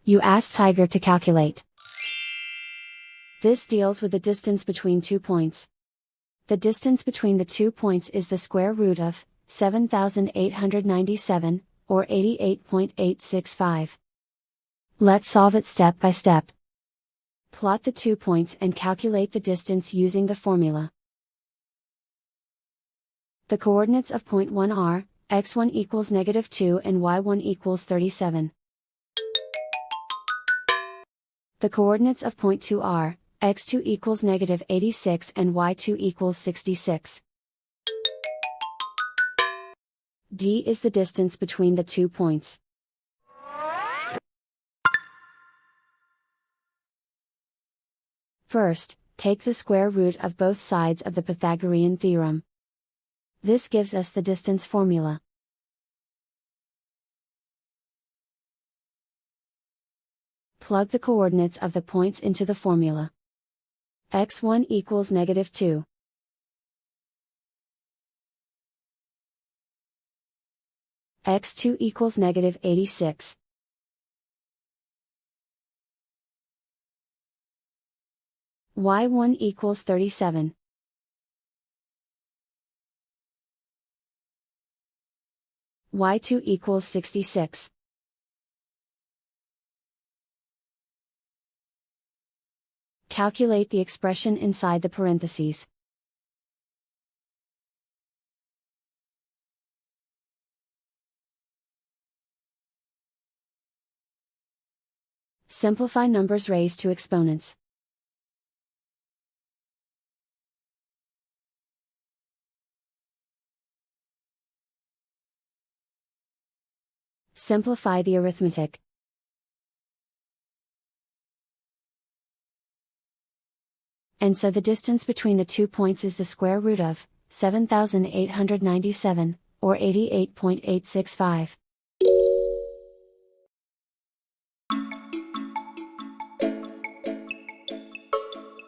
You ask Tiger to calculate. This deals with the distance between 2 points. The distance between the 2 points is the square root of 7,897, or 88.865. Let's solve it step by step. Plot the 2 points and calculate the distance using the formula. The coordinates of point 1 are, x1 equals -2 and y1 equals 37. The coordinates of point 2 are, x2 equals -86 and y2 equals 66. D is the distance between the 2 points. First, take the square root of both sides of the Pythagorean theorem. This gives us the distance formula. Plug the coordinates of the points into the formula. x1 equals -2. x2 equals -86. y1 equals 37. y2 equals 66. Calculate the expression inside the parentheses. Simplify numbers raised to exponents. Simplify the arithmetic. And so the distance between the 2 points is the square root of 7,897, or 88.865.